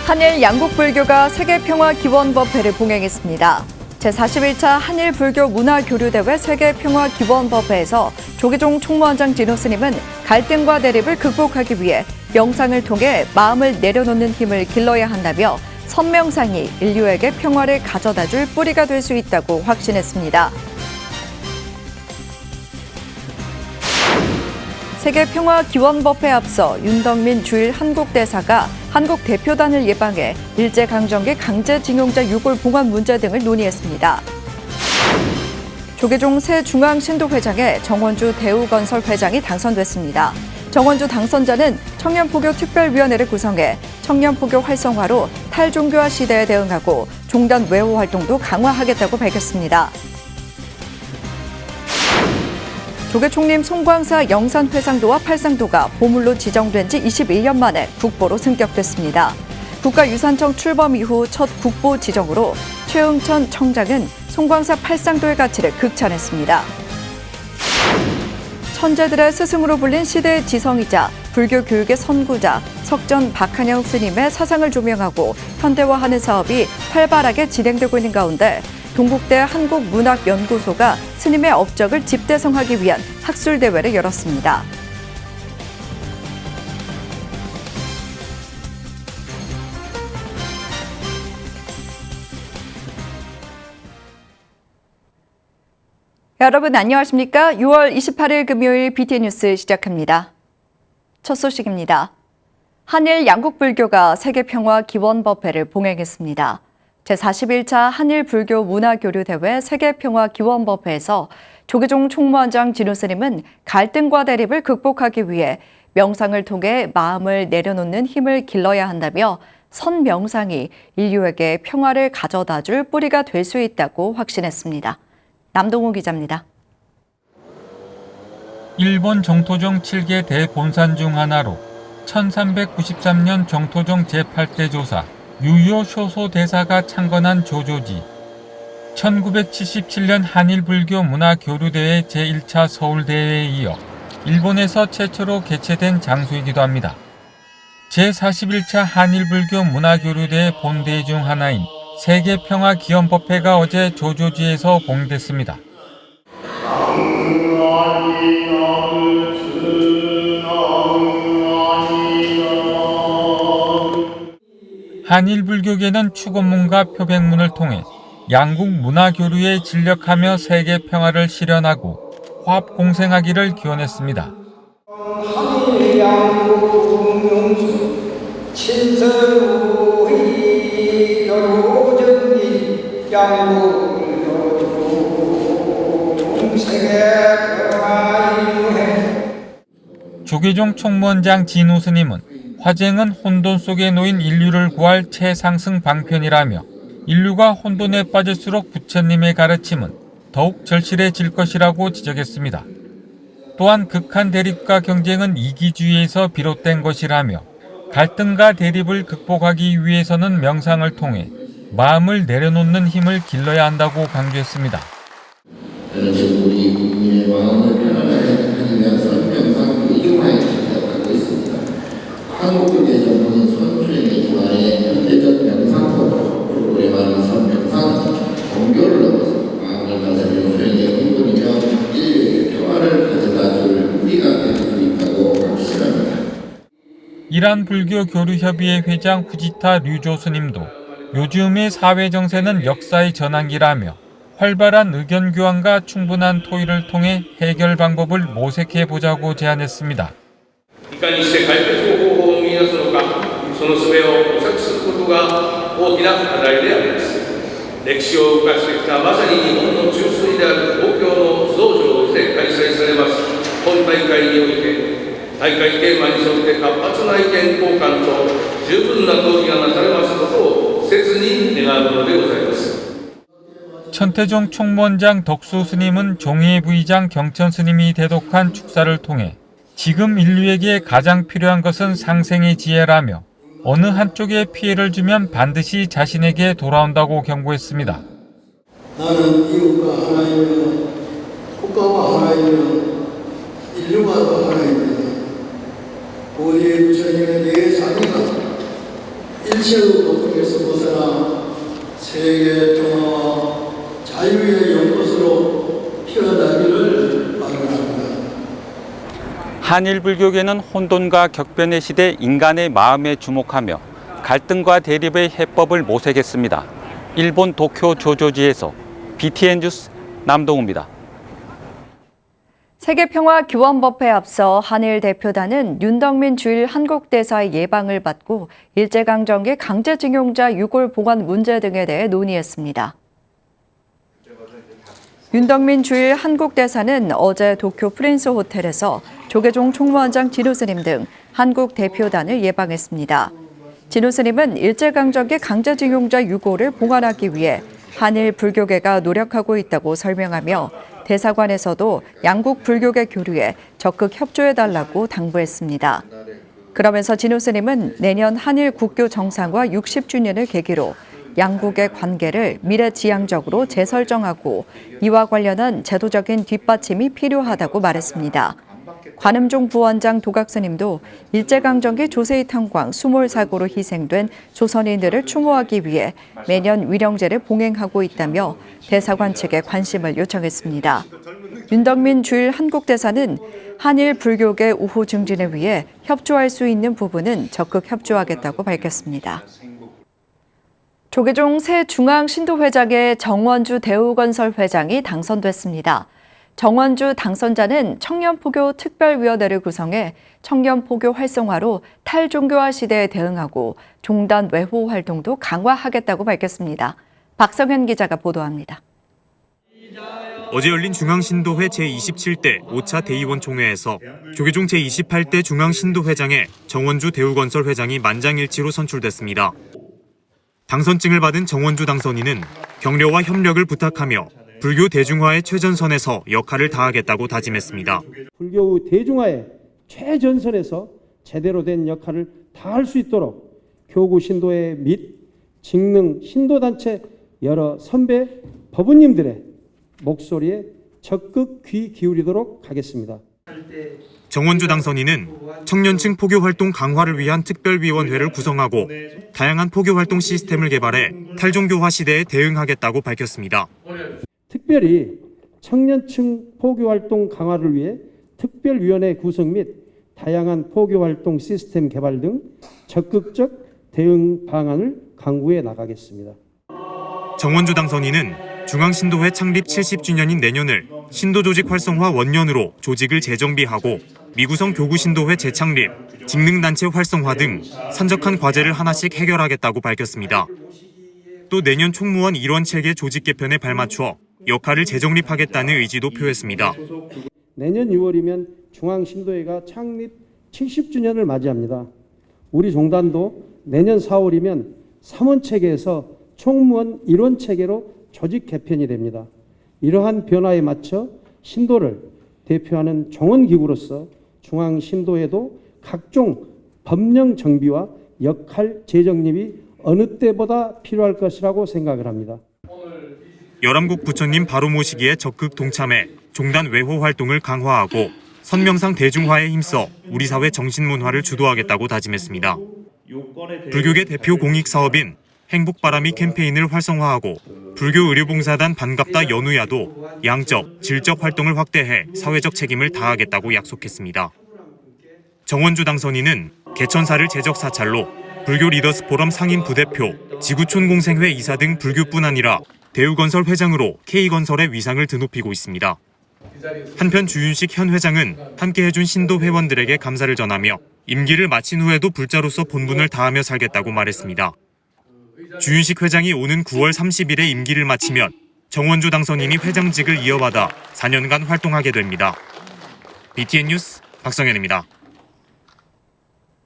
한일 양국불교가 세계평화기원법회를 봉행했습니다. 제41차 한일불교문화교류대회 세계평화기원법회에서 조계종 총무원장 진호 스님은 갈등과 대립을 극복하기 위해 명상을 통해 마음을 내려놓는 힘을 길러야 한다며 선명상이 인류에게 평화를 가져다줄 뿌리가 될 수 있다고 확신했습니다. 세계평화기원법회에 앞서 윤덕민 주일 한국대사가 한국 대표단을 예방해 일제강점기 강제징용자 유골 봉환 문제 등을 논의했습니다. 조계종 새 중앙신도회장에 정원주 대우건설 회장이 당선됐습니다. 정원주 당선자는 청년포교특별위원회를 구성해 청년포교 활성화로 탈종교화 시대에 대응하고 종단 외호 활동도 강화하겠다고 밝혔습니다. 조계총림 송광사 영산회상도와 팔상도가 보물로 지정된 지 21년 만에 국보로 승격됐습니다. 국가유산청 출범 이후 첫 국보 지정으로 최응천 청장은 송광사 팔상도의 가치를 극찬했습니다. 천재들의 스승으로 불린 시대의 지성이자 불교 교육의 선구자 석전 박한영 스님의 사상을 조명하고 현대화하는 사업이 활발하게 진행되고 있는 가운데 동국대 한국문학연구소가 스님의 업적을 집대성하기 위한 학술대회를 열었습니다. 여러분 안녕하십니까? 6월 28일 금요일 BTN 뉴스 시작합니다. 첫 소식입니다. 한일 양국불교가 세계평화기원법회를 봉행했습니다. 제41차 한일불교문화교류대회 세계평화기원법회에서 조계종 총무원장 진호 스님은 갈등과 대립을 극복하기 위해 명상을 통해 마음을 내려놓는 힘을 길러야 한다며 선명상이 인류에게 평화를 가져다줄 뿌리가 될 수 있다고 확신했습니다. 남동호 기자입니다. 일본 정토종 7개 대본산 중 하나로 1393년 정토종 제8대 조사 유요 쇼소 대사가 창건한 조조지, 1977년 한일불교 문화교류대회 제1차 서울대회에 이어 일본에서 최초로 개최된 장소이기도 합니다. 제41차 한일불교 문화교류대회 본대회 중 하나인 세계평화기원법회가 어제 조조지에서 봉행됐습니다. 한일불교계는 축원문과 표백문을 통해 양국 문화교류에 진력하며 세계 평화를 실현하고 화합 공생하기를 기원했습니다. 한일 양국 명수 친서의 여로전이 양국 동생의 평화유해. 조계종 총무원장 진호 스님은 화쟁은 혼돈 속에 놓인 인류를 구할 최상승 방편이라며 인류가 혼돈에 빠질수록 부처님의 가르침은 더욱 절실해질 것이라고 지적했습니다. 또한 극한 대립과 경쟁은 이기주의에서 비롯된 것이라며 갈등과 대립을 극복하기 위해서는 명상을 통해 마음을 내려놓는 힘을 길러야 한다고 강조했습니다. 저는 지금 우리 국민의 마음을 편안하게 하기 위해서 명상을 이용하여 진행하고 있습니다. 한국교계 전문인 선수에게 기반해 현대적 명상법으로 우리의 말은 선명상 종교를 넘어서 마음을 다스리는 수행의 근본이며 인류에게 평화를 가져다줄 뿌리가 될 수 있다고 확신합니다. 이란 불교 교류협의회 회장 후지타 류조 스님도 요즘의 사회 정세는 역사의 전환기라며 활발한 의견 교환과 충분한 토의를 통해 해결 방법을 모색해 보자고 제안했습니다. いかにして解決方法を見出すのか、その術を模索することが大きな課題であります。歴史を動かしてきたまさに日本の中枢である東京の増上寺で開催されます本大会において、大会テーマに沿って活発な意見交換と十分な討議がなされますことを切に願うものでございます。 천태종 총무원장 덕수 스님은 종예 부의장 경천 스님이 대독한 축사를 통해 지금 인류에게 가장 필요한 것은 상생의 지혜라며 어느 한쪽에 피해를 주면 반드시 자신에게 돌아온다고 경고했습니다. 나는 이웃과 하나이며 국가와 하나이며 인류가 하나입니다. 우리 부처님의 네 자비가 일체의 고통에서 벗어나 세계 평화와 자유의 연못으로 피어나기를 바랍니다. 한일 불교계는 혼돈과 격변의 시대 인간의 마음에 주목하며 갈등과 대립의 해법을 모색했습니다. 일본 도쿄 조조지에서 BTN 뉴스 남동우입니다. 세계평화기원법회에 앞서 한일 대표단은 윤덕민 주일 한국대사의 예방을 받고 일제강점기 강제징용자 유골 보관 문제 등에 대해 논의했습니다. 윤덕민 주일 한국대사는 어제 도쿄 프린스 호텔에서 조계종 총무원장 진우 스님 등 한국 대표단을 예방했습니다. 진우 스님은 일제강점기 강제징용자 유골을 보관하기 위해 한일 불교계가 노력하고 있다고 설명하며 대사관에서도 양국 불교계 교류에 적극 협조해달라고 당부했습니다. 그러면서 진우 스님은 내년 한일 국교 정상화 60주년을 계기로 양국의 관계를 미래지향적으로 재설정하고 이와 관련한 제도적인 뒷받침이 필요하다고 말했습니다. 관음종 부원장 도각스님도 일제강점기 조세희 탄광 수몰 사고로 희생된 조선인들을 추모하기 위해 매년 위령제를 봉행하고 있다며 대사관 측에 관심을 요청했습니다. 윤덕민 주일 한국대사는 한일 불교계 우호 증진을 위해 협조할 수 있는 부분은 적극 협조하겠다고 밝혔습니다. 조계종 새 중앙신도회장의 정원주 대우건설 회장이 당선됐습니다. 정원주 당선자는 청년포교 특별위원회를 구성해 청년포교 활성화로 탈종교화 시대에 대응하고 종단 외호 활동도 강화하겠다고 밝혔습니다. 박성현 기자가 보도합니다. 어제 열린 중앙신도회 제27대 5차 대의원 총회에서 조계종 제28대 중앙신도회장에 정원주 대우건설 회장이 만장일치로 선출됐습니다. 당선증을 받은 정원주 당선인은 격려와 협력을 부탁하며 불교 대중화의 최전선에서 역할을 다하겠다고 다짐했습니다. 불교 대중화의 최전선에서 제대로 된 역할을 다할 수 있도록 교구 신도회 및 직능 신도단체 여러 선배 법우님들의 목소리에 적극 귀 기울이도록 하겠습니다. 정원주 당선인은 청년층 포교활동 강화를 위한 특별위원회를 구성하고 다양한 포교활동 시스템을 개발해 탈종교화 시대에 대응하겠다고 밝혔습니다. 특별히 청년층 포교활동 강화를 위해 특별위원회 구성 및 다양한 포교활동 시스템 개발 등 적극적 대응 방안을 강구해 나가겠습니다. 정원주 당선인은 중앙신도회 창립 70주년인 내년을 신도조직 활성화 원년으로 조직을 재정비하고 미구성 교구신도회 재창립, 직능단체 활성화 등 산적한 과제를 하나씩 해결하겠다고 밝혔습니다. 또 내년 총무원 일원체계 조직 개편에 발맞춰 역할을 재정립하겠다는 의지도 표했습니다. 내년 6월이면 중앙신도회가 창립 70주년을 맞이합니다. 우리 종단도 내년 4월이면 삼원체계에서 총무원 일원체계로 조직 개편이 됩니다. 이러한 변화에 맞춰 신도를 대표하는 종원기구로서 중앙신도회도 각종 법령 정비와 역할 재정립이 어느 때보다 필요할 것이라고 생각을 합니다. 열암국 부처님 바로 모시기에 적극 동참해 종단 외호 활동을 강화하고 선명상 대중화에 힘써 우리 사회 정신문화를 주도하겠다고 다짐했습니다. 불교계 대표 공익사업인 행복바람이 캠페인을 활성화하고 불교의료봉사단 반갑다 연우야도 양적, 질적 활동을 확대해 사회적 책임을 다하겠다고 약속했습니다. 정원주 당선인은 개천사를 제적 사찰로 불교 리더스 포럼 상임 부대표, 지구촌 공생회 이사 등 불교뿐 아니라 대우건설 회장으로 K건설의 위상을 드높이고 있습니다. 한편 주윤식 현 회장은 함께 해준 신도 회원들에게 감사를 전하며 임기를 마친 후에도 불자로서 본분을 다하며 살겠다고 말했습니다. 주윤식 회장이 오는 9월 30일에 임기를 마치면 정원주 당선인이 회장직을 이어받아 4년간 활동하게 됩니다. BTN 뉴스 박성현입니다.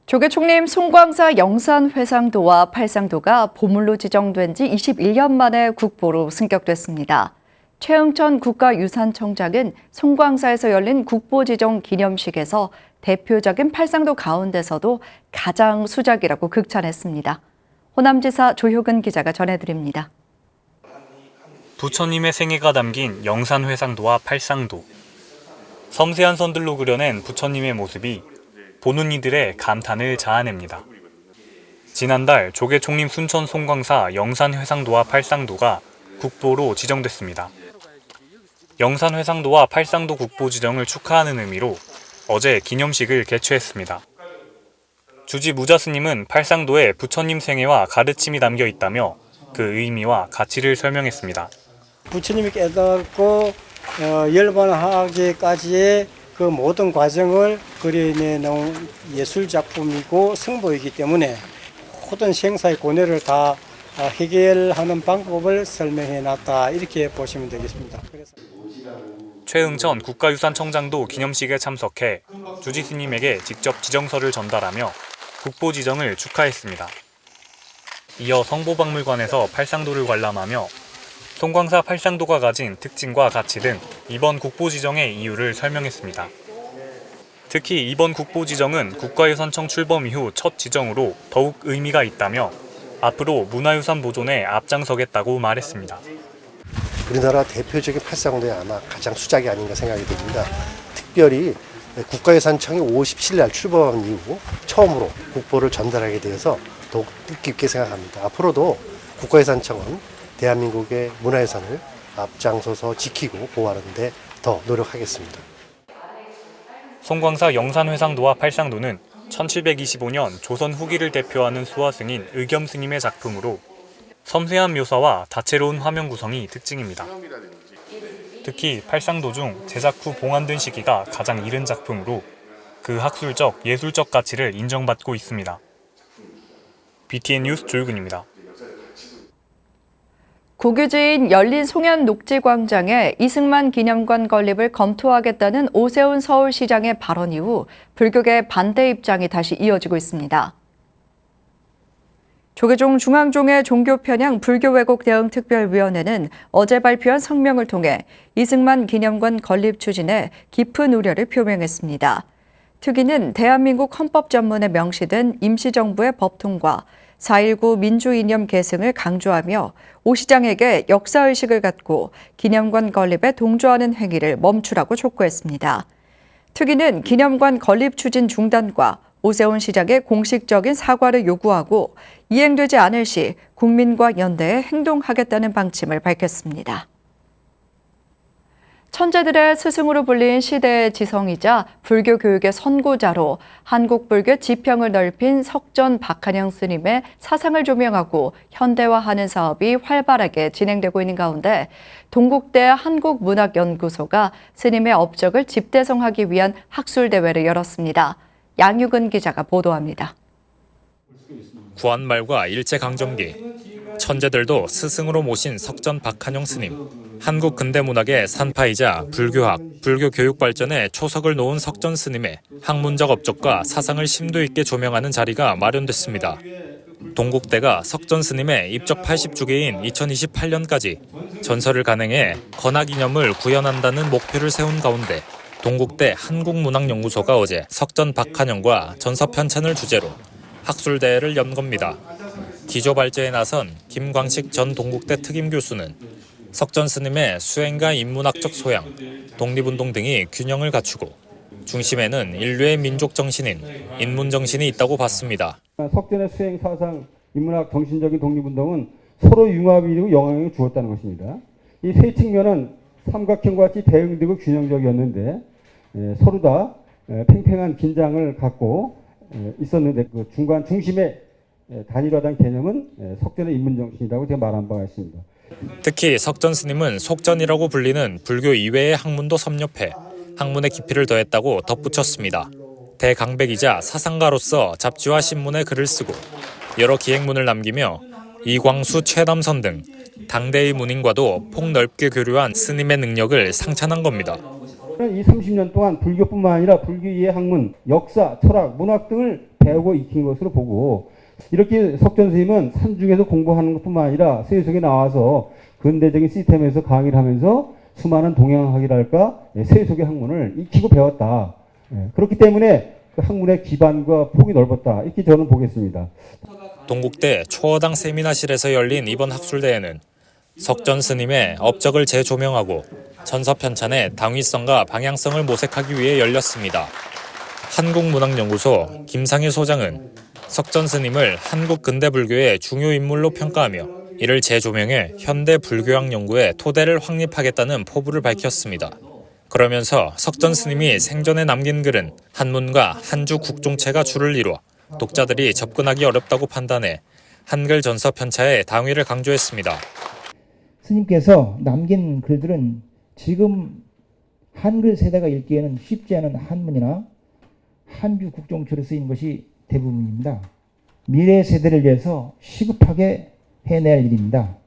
조계총림 송광사 영산회상도와 팔상도가 보물로 지정된 지 21년 만에 국보로 승격됐습니다. 최응천 국가유산청장은 송광사에서 열린 국보 지정 기념식에서 대표적인 팔상도 가운데서도 가장 수작이라고 극찬했습니다. 호남지사 조효근 기자가 전해드립니다. 부처님의 생애가 담긴 영산회상도와 팔상도. 섬세한 선들로 그려낸 부처님의 모습이 보는 이들의 감탄을 자아냅니다. 지난달 조계 총림 순천 송광사 영산회상도와 팔상도가 국보로 지정됐습니다. 영산회상도와 팔상도 국보 지정을 축하하는 의미로 어제 기념식을 개최했습니다. 주지 무자 스님은 팔상도에 부처님 생애와 가르침이 담겨 있다며 그 의미와 가치를 설명했습니다. 부처님이 깨닫고 열반하기까지의 그 모든 과정을 그려내놓은 예술 작품이고 성보이기 때문에 모든 생사의 고뇌를 다 해결하는 방법을 설명해놨다, 이렇게 보시면 되겠습니다. 최응천 국가유산청장도 기념식에 참석해 주지 스님에게 직접 지정서를 전달하며 국보 지정을 축하했습니다. 이어 성보박물관에서 팔상도를 관람하며 송광사 팔상도가 가진 특징과 가치 등 이번 국보 지정의 이유를 설명했습니다. 특히 이번 국보 지정은 국가유산청 출범 이후 첫 지정으로 더욱 의미가 있다며 앞으로 문화유산 보존에 앞장서겠다고 말했습니다. 우리나라 대표적인 팔상도에 아마 가장 수작이 아닌가 생각이 듭니다. 특별히 국가유산청이 57날 출범한 이후 처음으로 국보를 전달하게 되어서 더욱 뜻깊게 생각합니다. 앞으로도 국가유산청은 대한민국의 문화유산을 앞장서서 지키고 보호하는 데 더 노력하겠습니다. 송광사 영산회상도와 팔상도는 1725년 조선 후기를 대표하는 수화승인 의겸스님의 작품으로 섬세한 묘사와 다채로운 화면 구성이 특징입니다. 특히 팔상도 중 제작 후 봉안된 시기가 가장 이른 작품으로 그 학술적, 예술적 가치를 인정받고 있습니다. BTN 뉴스 조유근입니다. 국유지인 열린 송현 녹지광장에 이승만 기념관 건립을 검토하겠다는 오세훈 서울시장의 발언 이후 불교계 반대 입장이 다시 이어지고 있습니다. 조계종 중앙종회 종교편향 불교왜곡 대응 특별위원회는 어제 발표한 성명을 통해 이승만 기념관 건립 추진에 깊은 우려를 표명했습니다. 특위는 대한민국 헌법 전문에 명시된 임시정부의 법 통과, 4.19 민주이념 계승을 강조하며 오 시장에게 역사의식을 갖고 기념관 건립에 동조하는 행위를 멈추라고 촉구했습니다. 특위는 기념관 건립 추진 중단과 오세훈 시장의 공식적인 사과를 요구하고 이행되지 않을 시 국민과 연대해 행동하겠다는 방침을 밝혔습니다. 천재들의 스승으로 불린 시대의 지성이자 불교 교육의 선구자로 한국 불교 지평을 넓힌 석전 박한영 스님의 사상을 조명하고 현대화하는 사업이 활발하게 진행되고 있는 가운데 동국대 한국문학연구소가 스님의 업적을 집대성하기 위한 학술대회를 열었습니다. 양유근 기자가 보도합니다. 구한말과 일제강점기, 천재들도 스승으로 모신 석전 박한영 스님. 한국 근대문학의 산파이자 불교학, 불교 교육 발전에 초석을 놓은 석전 스님의 학문적 업적과 사상을 심도 있게 조명하는 자리가 마련됐습니다. 동국대가 석전 스님의 입적 80주기인 2028년까지 전설을 간행해 건학이념을 구현한다는 목표를 세운 가운데 동국대 한국문학연구소가 어제 석전 박한영과 전서편찬을 주제로 학술대회를 연 겁니다. 기조발제에 나선 김광식 전 동국대 특임교수는 석전 스님의 수행과 인문학적 소양, 독립운동 등이 균형을 갖추고 중심에는 인류의 민족 정신인 인문 정신이 있다고 봤습니다. 석전의 수행 사상, 인문학, 정신적인 독립운동은 서로 융합이고 영향을 주었다는 것입니다. 이 세 측면은 삼각형과 같이 대응되고 균형적이었는데 서로 다 팽팽한 긴장을 갖고 있었는데 그 중간 중심에 단일화된 개념은 석전의 인문정신이라고 제가 말한 바가 있습니다. 특히 석전 스님은 속전이라고 불리는 불교 이외의 학문도 섭렵해 학문의 깊이를 더했다고 덧붙였습니다. 대강백이자 사상가로서 잡지와 신문에 글을 쓰고 여러 기행문을 남기며 이광수, 최남선 등 당대의 문인과도 폭넓게 교류한 스님의 능력을 상찬한 겁니다. 이 30년 동안 불교뿐만 아니라 불교 이외의 학문, 역사, 철학, 문학 등을 배우고 익힌 것으로 보고 이렇게 석전 스님은 산중에서 공부하는 것뿐만 아니라 세속에 나와서 근대적인 시스템에서 강의를 하면서 수많은 동양학이랄까 세속의 학문을 익히고 배웠다. 그렇기 때문에 그 학문의 기반과 폭이 넓었다. 이렇게 저는 보겠습니다. 동국대 초어당 세미나실에서 열린 이번 학술대회는 석전 스님의 업적을 재조명하고 전서편찬의 당위성과 방향성을 모색하기 위해 열렸습니다. 한국문학연구소 김상일 소장은 석전 스님을 한국 근대 불교의 중요 인물로 평가하며 이를 재조명해 현대 불교학 연구의 토대를 확립하겠다는 포부를 밝혔습니다. 그러면서 석전 스님이 생전에 남긴 글은 한문과 한주 국종체가 줄을 이루어 독자들이 접근하기 어렵다고 판단해 한글 전서 편차에 당위를 강조했습니다. 스님께서 남긴 글들은 지금 한글 세대가 읽기에는 쉽지 않은 한문이나 한주 국종체로 쓰인 것이 대부분입니다. 미래 세대를 위해서 시급하게 해내야 할 일입니다.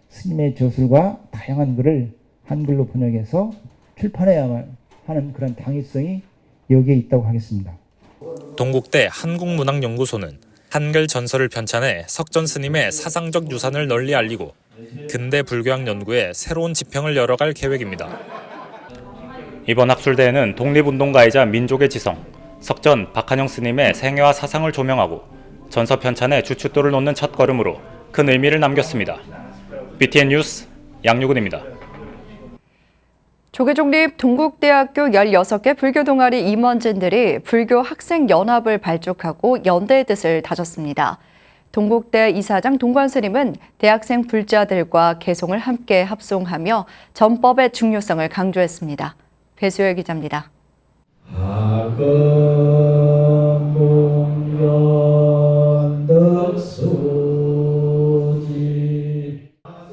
스님의 저술과 다양한 글을 한글로 번역해서 출판해야만 하는 그런 당위성이 여기에 있다고 하겠습니다. 동국대 한국문학연구소는 한글 전서를 편찬해 석전 스님의 사상적 유산을 널리 알리고 근대 불교학 연구에 새로운 지평을 열어갈 계획입니다. 이번 학술대회는 독립운동가이자 민족의 지성, 석전 박한영 스님의 생애와 사상을 조명하고 전서 편찬에 주춧돌을 놓는 첫걸음으로 큰 의미를 남겼습니다. BTN 뉴스 양유근입니다. 조계종립 동국대학교 16개 불교 동아리 임원진들이 불교 학생연합을 발족하고 연대의 뜻을 다졌습니다. 동국대 이사장 동관 스님은 대학생 불자들과 개송을 함께 합송하며 전법의 중요성을 강조했습니다. 배수열 기자입니다.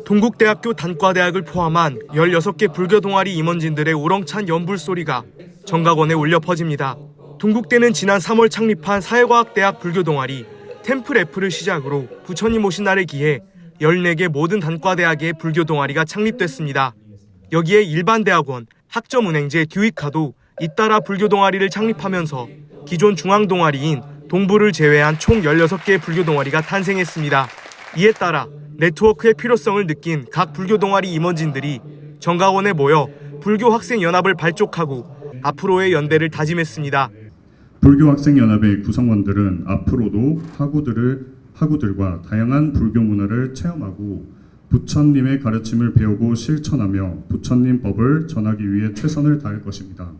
동국대학교 단과대학을 포함한 16개 불교 동아리 임원진들의 우렁찬 연불소리가 정각원에 울려 퍼집니다. 동국대는 지난 3월 창립한 사회과학대학 불교 동아리 템플 F를 시작으로 부처님 오신 날에 기해 14개 모든 단과대학의 불교 동아리가 창립됐습니다. 여기에 일반 대학원, 학점은행제 듀이카도 잇따라 불교 동아리를 창립하면서 기존 중앙 동아리인 동부를 제외한 총 16개의 불교 동아리가 탄생했습니다. 이에 따라 네트워크의 필요성을 느낀 각 불교 동아리 임원진들이 정각원에 모여 불교학생연합을 발족하고 앞으로의 연대를 다짐했습니다. 불교학생연합의 구성원들은 앞으로도 학우들과 다양한 불교 문화를 체험하고 부처님의 가르침을 배우고 실천하며 부처님 법을 전하기 위해 최선을 다할 것입니다.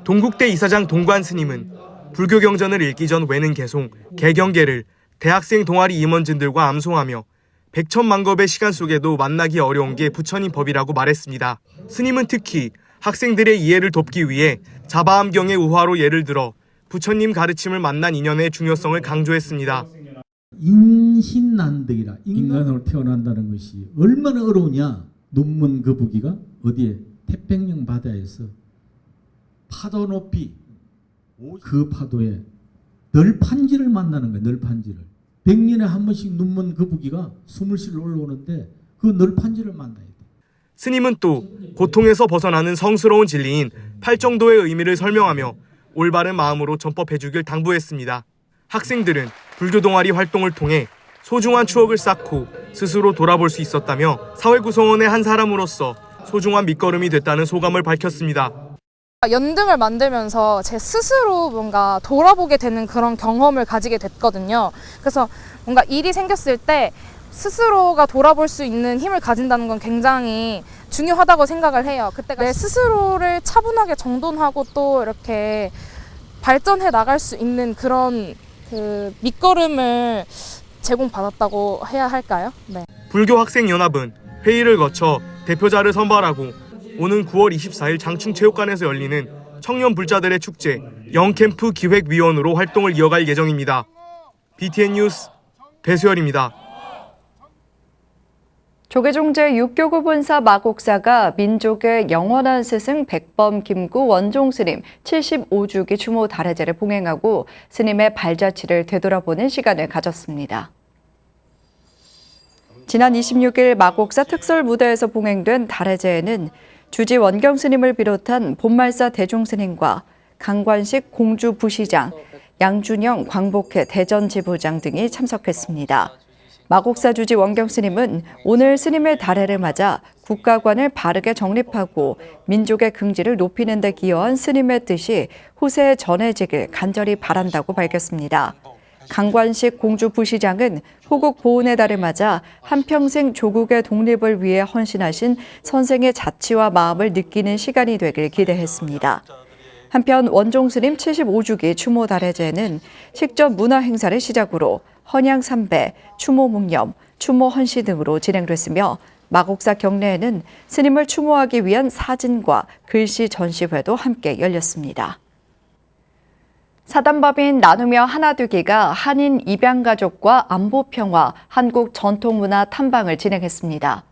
동국대 이사장 동관 스님은 불교 경전을 읽기 전 외는 개송, 개경계를 대학생 동아리 임원진들과 암송하며 백천만겁의 시간 속에도 만나기 어려운 게 부처님 법이라고 말했습니다. 스님은 특히 학생들의 이해를 돕기 위해 자바암경의 우화로 예를 들어 부처님 가르침을 만난 인연의 중요성을 강조했습니다. 인신난득이라 인간으로 태어난다는 것이 얼마나 어려우냐. 논문 거북이가 어디에 태평양 바다에서 파도 높이 그 파도에 널판지를 만나는 거예요. 널판지를 100년에 한 번씩 논문 거북이가 숨을 쉬러 올라오는데 그 널판지를 만나야 돼. 스님은 또 고통에서 벗어나는 성스러운 진리인 팔정도의 의미를 설명하며 올바른 마음으로 전법해주길 당부했습니다. 학생들은 불교 동아리 활동을 통해 소중한 추억을 쌓고 스스로 돌아볼 수 있었다며 사회 구성원의 한 사람으로서 소중한 밑거름이 됐다는 소감을 밝혔습니다. 연등을 만들면서 제 스스로 뭔가 돌아보게 되는 그런 경험을 가지게 됐거든요. 그래서 뭔가 일이 생겼을 때 스스로가 돌아볼 수 있는 힘을 가진다는 건 굉장히 중요하다고 생각을 해요. 그때가 내 스스로를 차분하게 정돈하고 또 이렇게 발전해 나갈 수 있는 그런 그 밑거름을 제공받았다고 해야 할까요? 네. 불교학생연합은 회의를 거쳐 대표자를 선발하고 오는 9월 24일 장충체육관에서 열리는 청년 불자들의 축제 영캠프 기획위원으로 활동을 이어갈 예정입니다. BTN 뉴스 배수열입니다. 조계종 제6교구 본사 마곡사가 민족의 영원한 스승 백범 김구 원종 스님 75주기 추모 달해제를 봉행하고 스님의 발자취를 되돌아보는 시간을 가졌습니다. 지난 26일 마곡사 특설 무대에서 봉행된 달해제에는 주지 원경 스님을 비롯한 본말사 대중 스님과 강관식 공주 부시장, 양준영 광복회 대전 지부장 등이 참석했습니다. 마곡사 주지 원경 스님은 오늘 스님의 달해를 맞아 국가관을 바르게 정립하고 민족의 긍지를 높이는 데 기여한 스님의 뜻이 후세에 전해지길 간절히 바란다고 밝혔습니다. 강관식 공주 부시장은 호국 보훈의 달을 맞아 한평생 조국의 독립을 위해 헌신하신 선생의 자치와 마음을 느끼는 시간이 되길 기대했습니다. 한편 원종 스님 75주기 추모 달해제는 식전 문화 행사를 시작으로 헌양 삼배, 추모 묵념, 추모 헌시 등으로 진행됐으며 마곡사 경내에는 스님을 추모하기 위한 사진과 글씨 전시회도 함께 열렸습니다. 사단법인 나누며 하나되기가 한인 입양가족과 안보평화, 한국 전통문화 탐방을 진행했습니다.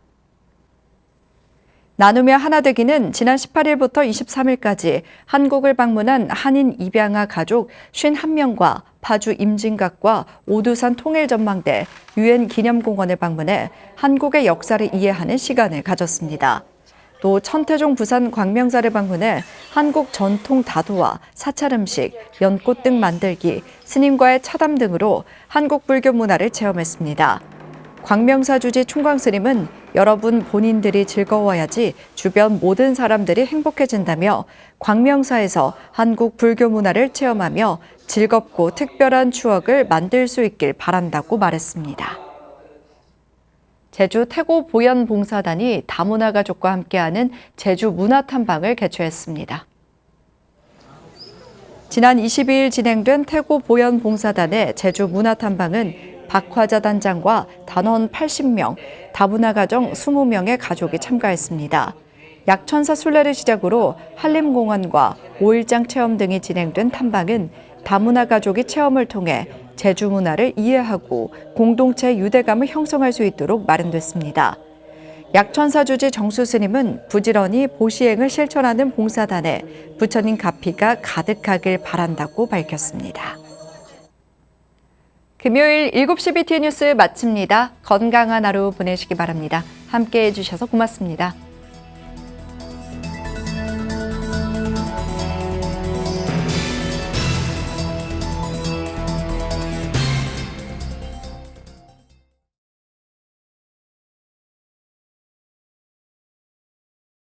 나누며 하나되기는 지난 18일부터 23일까지 한국을 방문한 한인 입양아 가족 51명과 파주 임진각과 오두산 통일전망대, 유엔 기념공원을 방문해 한국의 역사를 이해하는 시간을 가졌습니다. 또 천태종 부산 광명사를 방문해 한국 전통 다도와 사찰 음식, 연꽃 등 만들기, 스님과의 차담 등으로 한국 불교 문화를 체험했습니다. 광명사 주지 충광스님은 여러분 본인들이 즐거워야지 주변 모든 사람들이 행복해진다며 광명사에서 한국 불교 문화를 체험하며 즐겁고 특별한 추억을 만들 수 있길 바란다고 말했습니다. 제주 태고 보현봉사단이 다문화 가족과 함께하는 제주 문화탐방을 개최했습니다. 지난 22일 진행된 태고 보현봉사단의 제주 문화탐방은 박화자 단장과 단원 80명, 다문화 가정 20명의 가족이 참가했습니다. 약천사 순례를 시작으로 한림공원과 5일장 체험 등이 진행된 탐방은 다문화 가족이 체험을 통해 제주 문화를 이해하고 공동체 유대감을 형성할 수 있도록 마련됐습니다. 약천사 주지 정수 스님은 부지런히 보시행을 실천하는 봉사단에 부처님 가피가 가득하길 바란다고 밝혔습니다. 금요일 7시 BT 뉴스 마칩니다. 건강한 하루 보내시기 바랍니다. 함께해 주셔서 고맙습니다.